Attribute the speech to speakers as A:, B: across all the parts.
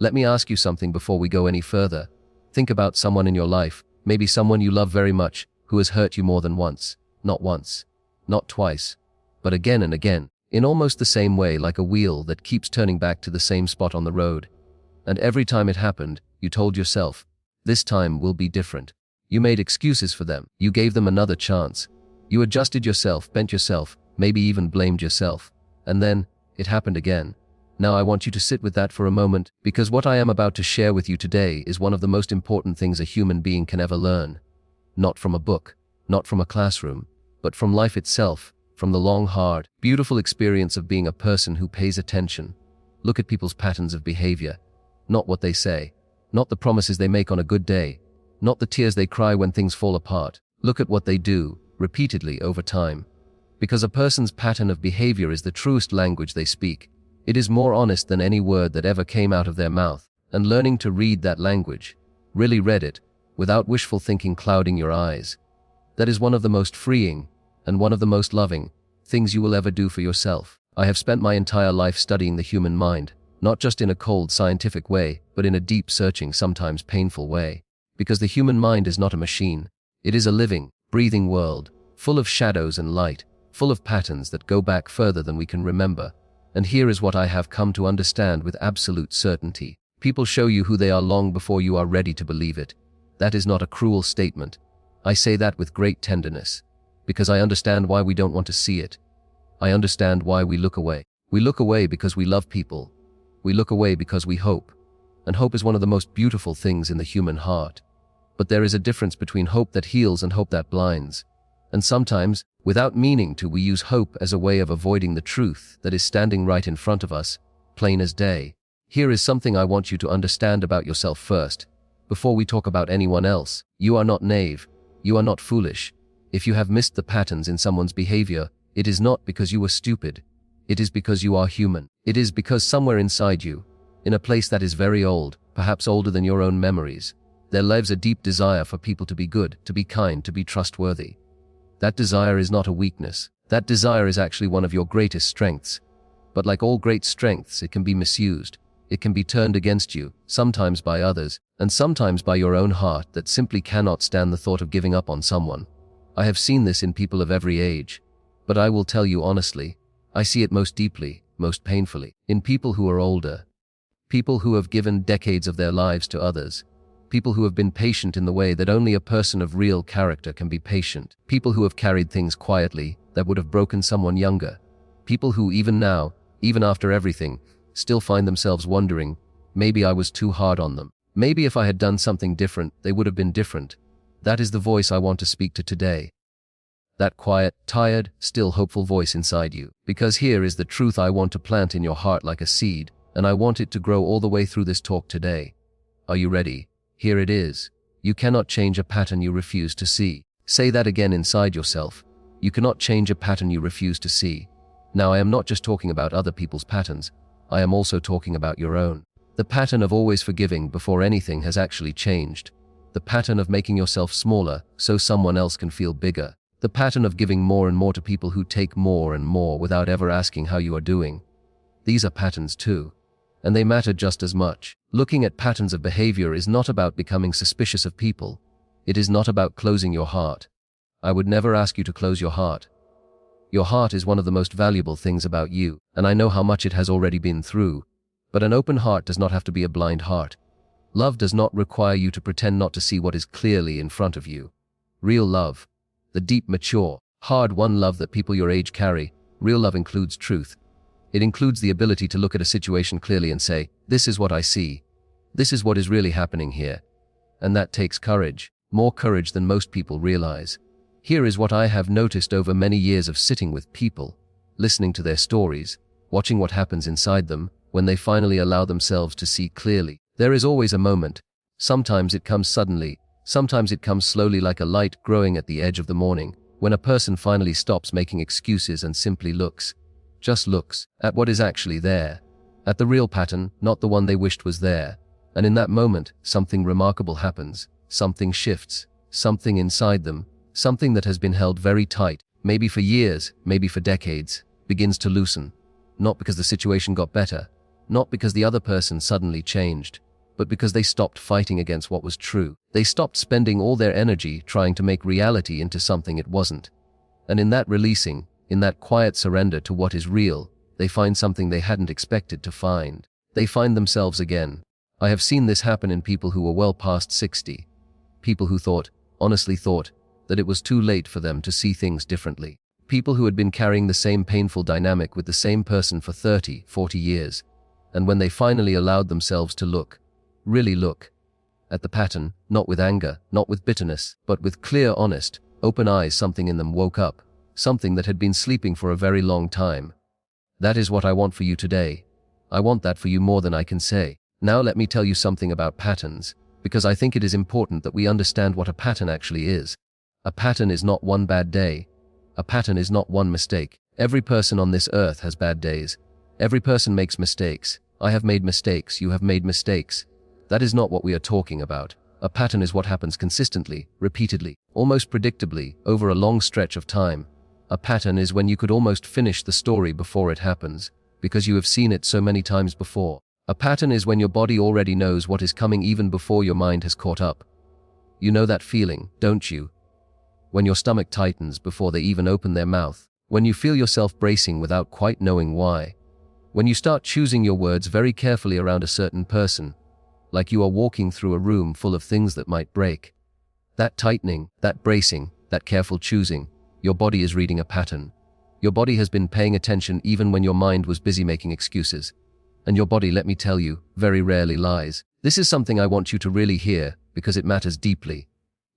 A: Let me ask you something before we go any further. Think about someone in your life, maybe someone you love very much, who has hurt you more than once. Not once, not twice, but again and again, in almost the same way, like a wheel that keeps turning back to the same spot on the road. And every time it happened, you told yourself, this time will be different. You made excuses for them. You gave them another chance. You adjusted yourself, bent yourself, maybe even blamed yourself. And then, it happened again. Now I want you to sit with that for a moment, because what I am about to share with you today is one of the most important things a human being can ever learn. Not from a book, not from a classroom, but from life itself, from the long, hard, beautiful experience of being a person who pays attention. Look at people's patterns of behavior. Not what they say, not the promises they make on a good day, not the tears they cry when things fall apart. Look at what they do, repeatedly over time. Because a person's pattern of behavior is the truest language they speak. It is more honest than any word that ever came out of their mouth, and learning to read that language, really read it, without wishful thinking clouding your eyes. That is one of the most freeing, and one of the most loving, things you will ever do for yourself. I have spent my entire life studying the human mind, not just in a cold scientific way, but in a deep searching, sometimes painful way. Because the human mind is not a machine. It is a living, breathing world, full of shadows and light, full of patterns that go back further than we can remember. And here is what I have come to understand with absolute certainty. People show you who they are long before you are ready to believe it. That is not a cruel statement. I say that with great tenderness, because I understand why we don't want to see it. I understand why we look away. We look away because we love people. We look away because we hope. And hope is one of the most beautiful things in the human heart. But there is a difference between hope that heals and hope that blinds. And sometimes, without meaning to, we use hope as a way of avoiding the truth that is standing right in front of us, plain as day. Here is something I want you to understand about yourself first. Before we talk about anyone else, you are not naive. You are not foolish. If you have missed the patterns in someone's behavior, it is not because you were stupid. It is because you are human. It is because somewhere inside you, in a place that is very old, perhaps older than your own memories, there lives a deep desire for people to be good, to be kind, to be trustworthy. That desire is not a weakness. That desire is actually one of your greatest strengths. But like all great strengths, it can be misused. It can be turned against you, sometimes by others, and sometimes by your own heart that simply cannot stand the thought of giving up on someone. I have seen this in people of every age. But I will tell you honestly, I see it most deeply, most painfully, in people who are older. People who have given decades of their lives to others. People who have been patient in the way that only a person of real character can be patient. People who have carried things quietly that would have broken someone younger. People who even now, even after everything, still find themselves wondering, maybe I was too hard on them. Maybe if I had done something different, they would have been different. That is the voice I want to speak to today. That quiet, tired, still hopeful voice inside you. Because here is the truth I want to plant in your heart like a seed, and I want it to grow all the way through this talk today. Are you ready? Here it is. You cannot change a pattern you refuse to see. Say that again inside yourself. You cannot change a pattern you refuse to see. Now I am not just talking about other people's patterns. I am also talking about your own. The pattern of always forgiving before anything has actually changed. The pattern of making yourself smaller so someone else can feel bigger. The pattern of giving more and more to people who take more and more without ever asking how you are doing. These are patterns too. And they matter just as much. Looking at patterns of behavior is not about becoming suspicious of people. It is not about closing your heart. I would never ask you to close your heart. Your heart is one of the most valuable things about you, and I know how much it has already been through. But an open heart does not have to be a blind heart. Love does not require you to pretend not to see what is clearly in front of you. Real love, the deep, mature, hard-won love that people your age carry, real love includes truth. It includes the ability to look at a situation clearly and say, this is what I see. This is what is really happening here. And that takes courage, more courage than most people realize. Here is what I have noticed over many years of sitting with people, listening to their stories, watching what happens inside them when they finally allow themselves to see clearly. There is always a moment. Sometimes it comes suddenly, sometimes it comes slowly like a light growing at the edge of the morning, when a person finally stops making excuses and simply looks. Just looks at what is actually there, at the real pattern, not the one they wished was there. And in that moment, something remarkable happens. Something shifts, something inside them, something that has been held very tight, maybe for years, maybe for decades, begins to loosen. Not because the situation got better, not because the other person suddenly changed, but because they stopped fighting against what was true. They stopped spending all their energy trying to make reality into something it wasn't. And in that releasing, in that quiet surrender to what is real, they find something they hadn't expected to find. They find themselves again. I have seen this happen in people who were well past 60. People who thought, honestly thought, that it was too late for them to see things differently. People who had been carrying the same painful dynamic with the same person for 30, 40 years. And when they finally allowed themselves to look, really look, at the pattern, not with anger, not with bitterness, but with clear, honest, open eyes, something in them woke up, something that had been sleeping for a very long time. That is what I want for you today. I want that for you more than I can say. Now let me tell you something about patterns, because I think it is important that we understand what a pattern actually is. A pattern is not one bad day. A pattern is not one mistake. Every person on this earth has bad days. Every person makes mistakes. I have made mistakes. You have made mistakes. That is not what we are talking about. A pattern is what happens consistently, repeatedly, almost predictably, over a long stretch of time. A pattern is when you could almost finish the story before it happens, because you have seen it so many times before. A pattern is when your body already knows what is coming even before your mind has caught up. You know that feeling, don't you? When your stomach tightens before they even open their mouth. When you feel yourself bracing without quite knowing why. When you start choosing your words very carefully around a certain person, like you are walking through a room full of things that might break. That tightening, that bracing, that careful choosing, your body is reading a pattern. Your body has been paying attention even when your mind was busy making excuses. And your body, let me tell you, very rarely lies. This is something I want you to really hear, because it matters deeply.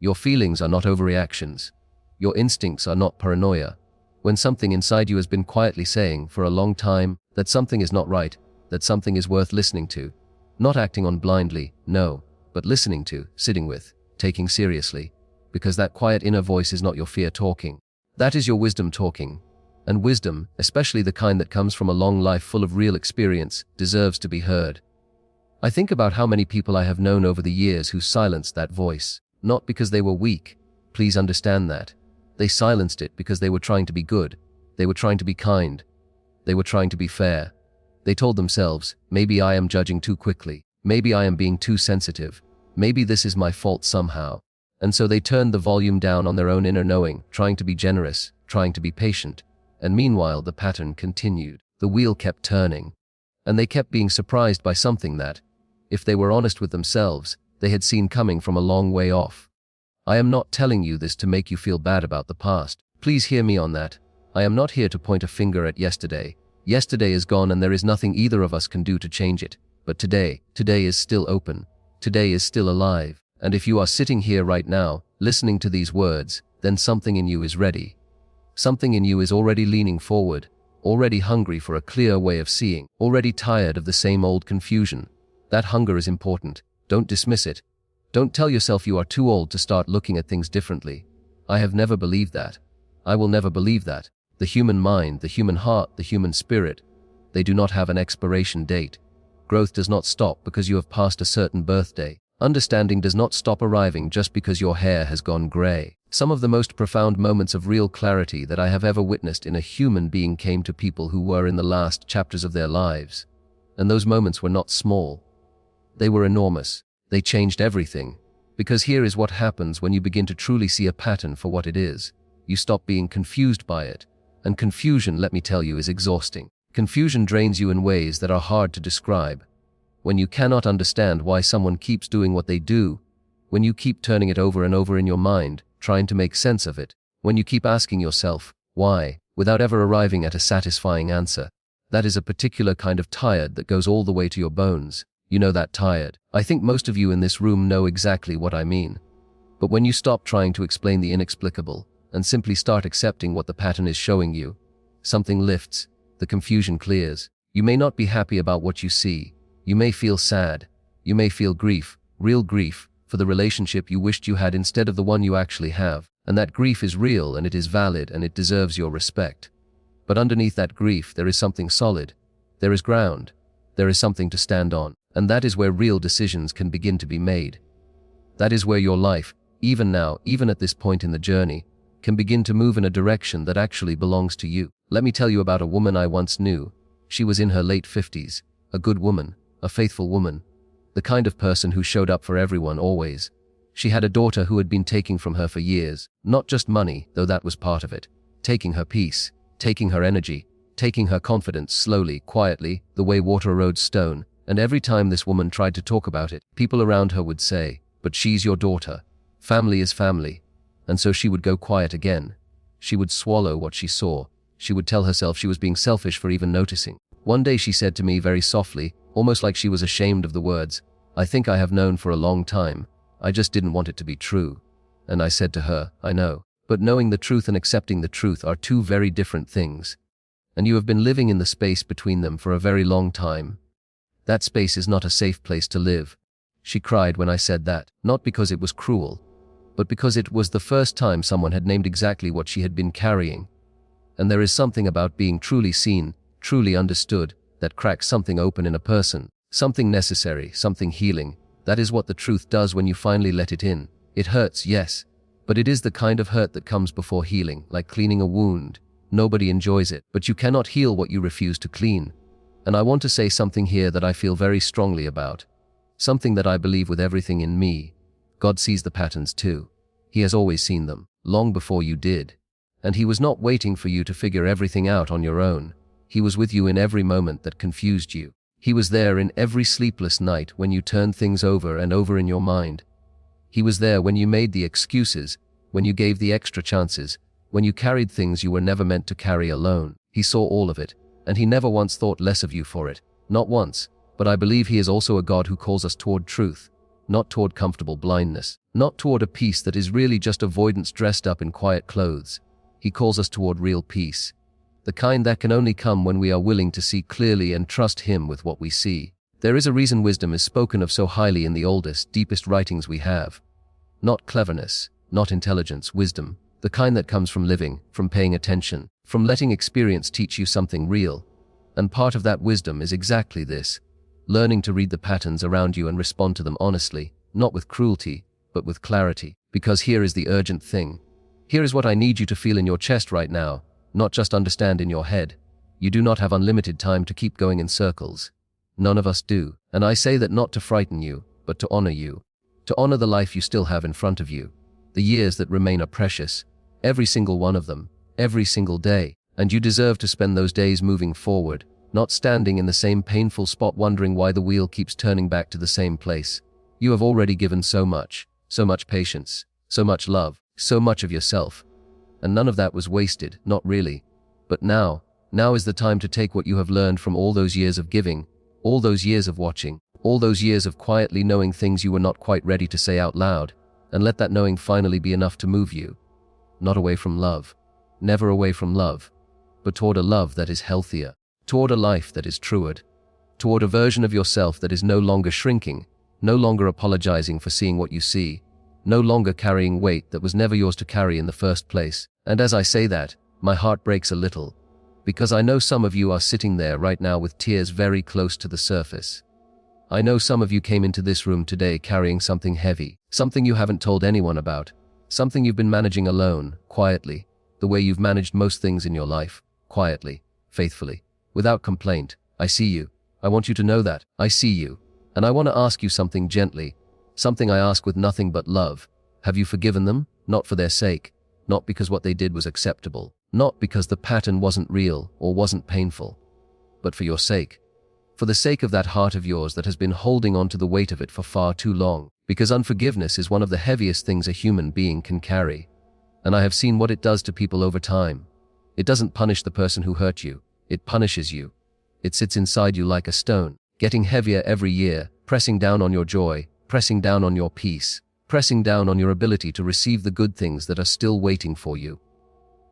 A: Your feelings are not overreactions. Your instincts are not paranoia. When something inside you has been quietly saying for a long time that something is not right, that something is worth listening to, not acting on blindly, no, but listening to, sitting with, taking seriously, because that quiet inner voice is not your fear talking. That is your wisdom talking. And wisdom, especially the kind that comes from a long life full of real experience, deserves to be heard. I think about how many people I have known over the years who silenced that voice, not because they were weak. Please understand that. They silenced it because they were trying to be good. They were trying to be kind. They were trying to be fair. They told themselves, maybe I am judging too quickly. Maybe I am being too sensitive. Maybe this is my fault somehow. And so they turned the volume down on their own inner knowing, trying to be generous, trying to be patient. And meanwhile, the pattern continued. The wheel kept turning. And they kept being surprised by something that, if they were honest with themselves, they had seen coming from a long way off. I am not telling you this to make you feel bad about the past. Please hear me on that. I am not here to point a finger at yesterday. Yesterday is gone and there is nothing either of us can do to change it. But today is still open. Today is still alive. And if you are sitting here right now, listening to these words, then something in you is ready. Something in you is already leaning forward, already hungry for a clear way of seeing, already tired of the same old confusion. That hunger is important. Don't dismiss it. Don't tell yourself you are too old to start looking at things differently. I have never believed that. I will never believe that. The human mind, the human heart, the human spirit, they do not have an expiration date. Growth does not stop because you have passed a certain birthday. Understanding does not stop arriving just because your hair has gone gray. Some of the most profound moments of real clarity that I have ever witnessed in a human being came to people who were in the last chapters of their lives. And those moments were not small. They were enormous. They changed everything. Because here is what happens when you begin to truly see a pattern for what it is. You stop being confused by it. And confusion, let me tell you, is exhausting. Confusion drains you in ways that are hard to describe. When you cannot understand why someone keeps doing what they do, when you keep turning it over and over in your mind, trying to make sense of it, when you keep asking yourself, why, without ever arriving at a satisfying answer, that is a particular kind of tired that goes all the way to your bones. You know that tired. I think most of you in this room know exactly what I mean. But when you stop trying to explain the inexplicable and simply start accepting what the pattern is showing you, something lifts, the confusion clears. You may not be happy about what you see. You may feel sad. You may feel grief, real grief, for the relationship you wished you had instead of the one you actually have. And that grief is real and it is valid and it deserves your respect. But underneath that grief, there is something solid. There is ground. There is something to stand on. And that is where real decisions can begin to be made. That is where your life, even now, even at this point in the journey, can begin to move in a direction that actually belongs to you. Let me tell you about a woman I once knew. She was in her late 50s. a good woman, a faithful woman, the kind of person who showed up for everyone always. She had a daughter who had been taking from her for years, not just money, though that was part of it, taking her peace, taking her energy, taking her confidence slowly, quietly, the way water erodes stone, and every time this woman tried to talk about it, people around her would say, "But she's your daughter. Family is family." And so she would go quiet again. She would swallow what she saw. She would tell herself she was being selfish for even noticing. One day she said to me very softly, almost like she was ashamed of the words, "I think I have known for a long time. I just didn't want it to be true." And I said to her, "I know. But knowing the truth and accepting the truth are two very different things. And you have been living in the space between them for a very long time. That space is not a safe place to live." She cried when I said that, not because it was cruel, but because it was the first time someone had named exactly what she had been carrying. And there is something about being truly seen, truly understood, that cracks something open in a person, something necessary, something healing. That is what the truth does when you finally let it in. It hurts, yes, but it is the kind of hurt that comes before healing, like cleaning a wound. Nobody enjoys it, but you cannot heal what you refuse to clean. And I want to say something here that I feel very strongly about. Something that I believe with everything in me. God sees the patterns too. He has always seen them, long before you did. And He was not waiting for you to figure everything out on your own. He was with you in every moment that confused you. He was there in every sleepless night when you turned things over and over in your mind. He was there when you made the excuses, when you gave the extra chances, when you carried things you were never meant to carry alone. He saw all of it, and He never once thought less of you for it. Not once. But I believe He is also a God who calls us toward truth, not toward comfortable blindness, not toward a peace that is really just avoidance dressed up in quiet clothes. He calls us toward real peace, the kind that can only come when we are willing to see clearly and trust Him with what we see. There is a reason wisdom is spoken of so highly in the oldest, deepest writings we have. Not cleverness, not intelligence, wisdom, the kind that comes from living, from paying attention, from letting experience teach you something real. And part of that wisdom is exactly this. Learning to read the patterns around you and respond to them honestly, not with cruelty, but with clarity. Because here is the urgent thing. Here is what I need you to feel in your chest right now, not just understand in your head. You do not have unlimited time to keep going in circles. None of us do. And I say that not to frighten you, but to honor you. To honor the life you still have in front of you. The years that remain are precious. Every single one of them. Every single day. And you deserve to spend those days moving forward, not standing in the same painful spot wondering why the wheel keeps turning back to the same place. You have already given so much patience, so much love, so much of yourself. And none of that was wasted, not really. But now is the time to take what you have learned from all those years of giving, all those years of watching, all those years of quietly knowing things you were not quite ready to say out loud, and let that knowing finally be enough to move you. Not away from love, never away from love, but toward a love that is healthier, toward a life that is truer, toward a version of yourself that is no longer shrinking, no longer apologizing for seeing what you see, no longer carrying weight that was never yours to carry in the first place. And as I say that, my heart breaks a little, because I know some of you are sitting there right now with tears very close to the surface. I know some of you came into this room today carrying something heavy, something you haven't told anyone about, something you've been managing alone, quietly, the way you've managed most things in your life, quietly, faithfully, without complaint. I see you. I want you to know that. I see you. And I want to ask you something gently, something I ask with nothing but love. Have you forgiven them? Not for their sake, not because what they did was acceptable, not because the pattern wasn't real or wasn't painful, but for your sake. For the sake of that heart of yours that has been holding on to the weight of it for far too long, because unforgiveness is one of the heaviest things a human being can carry. And I have seen what it does to people over time. It doesn't punish the person who hurt you. It punishes you. It sits inside you like a stone, getting heavier every year, pressing down on your joy, pressing down on your peace, pressing down on your ability to receive the good things that are still waiting for you.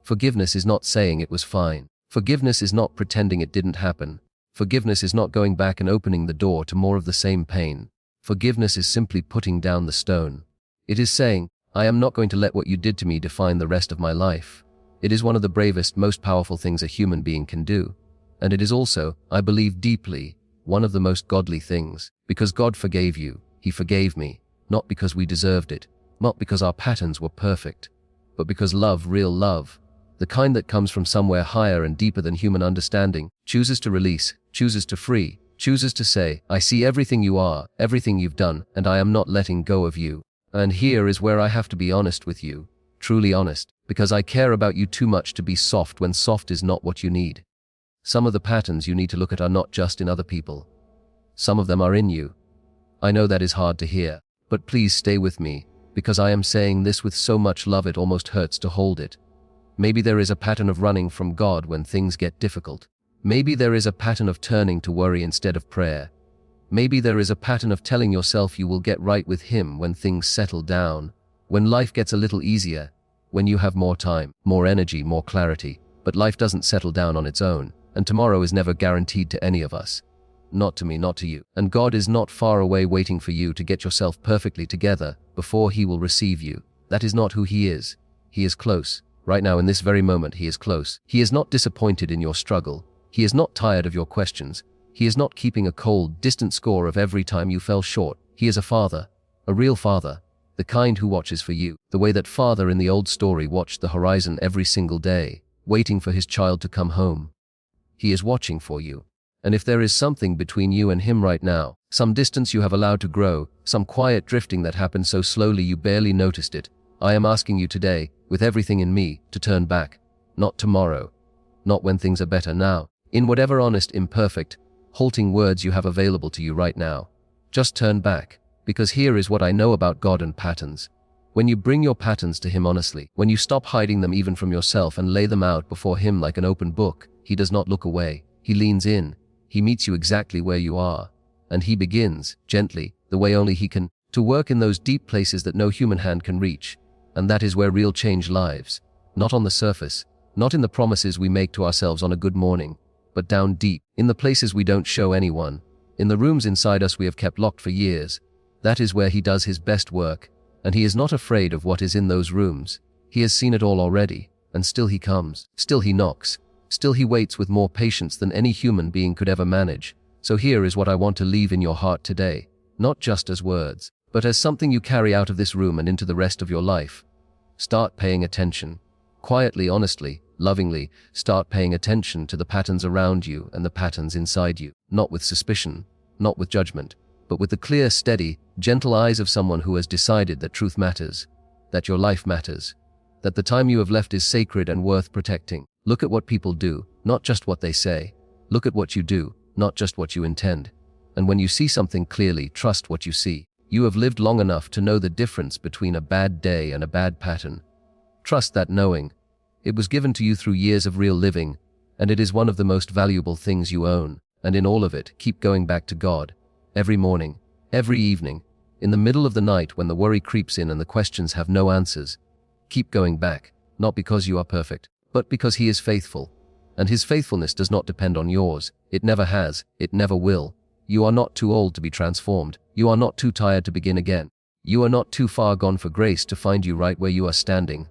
A: Forgiveness is not saying it was fine. Forgiveness is not pretending it didn't happen. Forgiveness is not going back and opening the door to more of the same pain. Forgiveness is simply putting down the stone. It is saying, I am not going to let what you did to me define the rest of my life. It is one of the bravest, most powerful things a human being can do. And it is also, I believe deeply, one of the most godly things. Because God forgave you, He forgave me, not because we deserved it, not because our patterns were perfect, but because love, real love, the kind that comes from somewhere higher and deeper than human understanding, chooses to release, chooses to free, chooses to say, I see everything you are, everything you've done, and I am not letting go of you. And here is where I have to be honest with you, truly honest, because I care about you too much to be soft when soft is not what you need. Some of the patterns you need to look at are not just in other people. Some of them are in you. I know that is hard to hear, but please stay with me, because I am saying this with so much love it almost hurts to hold it. Maybe there is a pattern of running from God when things get difficult. Maybe there is a pattern of turning to worry instead of prayer. Maybe there is a pattern of telling yourself you will get right with Him when things settle down, when life gets a little easier, when you have more time, more energy, more clarity. But life doesn't settle down on its own, and tomorrow is never guaranteed to any of us. Not to me, not to you. And God is not far away waiting for you to get yourself perfectly together before He will receive you. That is not who He is. He is close. Right now in this very moment He is close. He is not disappointed in your struggle. He is not tired of your questions. He is not keeping a cold, distant score of every time you fell short. He is a father, a real father, the kind who watches for you, the way that father in the old story watched the horizon every single day, waiting for his child to come home. He is watching for you. And if there is something between you and Him right now, some distance you have allowed to grow, some quiet drifting that happened so slowly you barely noticed it, I am asking you today, with everything in me, to turn back. Not tomorrow. Not when things are better now. In whatever honest, imperfect, halting words you have available to you right now. Just turn back, because here is what I know about God and patterns. When you bring your patterns to Him honestly, when you stop hiding them even from yourself and lay them out before Him like an open book, He does not look away. He leans in. He meets you exactly where you are. And He begins, gently, the way only He can, to work in those deep places that no human hand can reach. And that is where real change lives. Not on the surface, not in the promises we make to ourselves on a good morning, but down deep, in the places we don't show anyone, in the rooms inside us we have kept locked for years. That is where He does His best work, and He is not afraid of what is in those rooms. He has seen it all already, and still He comes, still He knocks, still He waits with more patience than any human being could ever manage. So here is what I want to leave in your heart today, not just as words, but as something you carry out of this room and into the rest of your life. Start paying attention. Quietly, honestly, lovingly, start paying attention to the patterns around you and the patterns inside you, not with suspicion, not with judgment, but with the clear, steady, gentle eyes of someone who has decided that truth matters, that your life matters, that the time you have left is sacred and worth protecting. Look at what people do, not just what they say. Look at what you do, not just what you intend. And when you see something clearly, trust what you see. You have lived long enough to know the difference between a bad day and a bad pattern. Trust that knowing. It was given to you through years of real living, and it is one of the most valuable things you own. And in all of it, keep going back to God. Every morning, every evening, in the middle of the night when the worry creeps in and the questions have no answers. Keep going back, not because you are perfect, but because He is faithful. And His faithfulness does not depend on yours. It never has, it never will. You are not too old to be transformed. You are not too tired to begin again. You are not too far gone for grace to find you right where you are standing.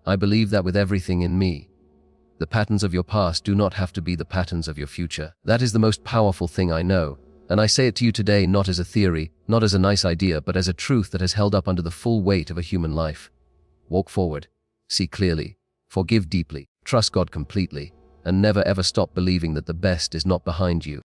A: I believe that with everything in me. The patterns of your past do not have to be the patterns of your future. That is the most powerful thing I know. And I say it to you today not as a theory, not as a nice idea, but as a truth that has held up under the full weight of a human life. Walk forward. See clearly. Forgive deeply. Trust God completely. And never ever stop believing that the best is not behind you.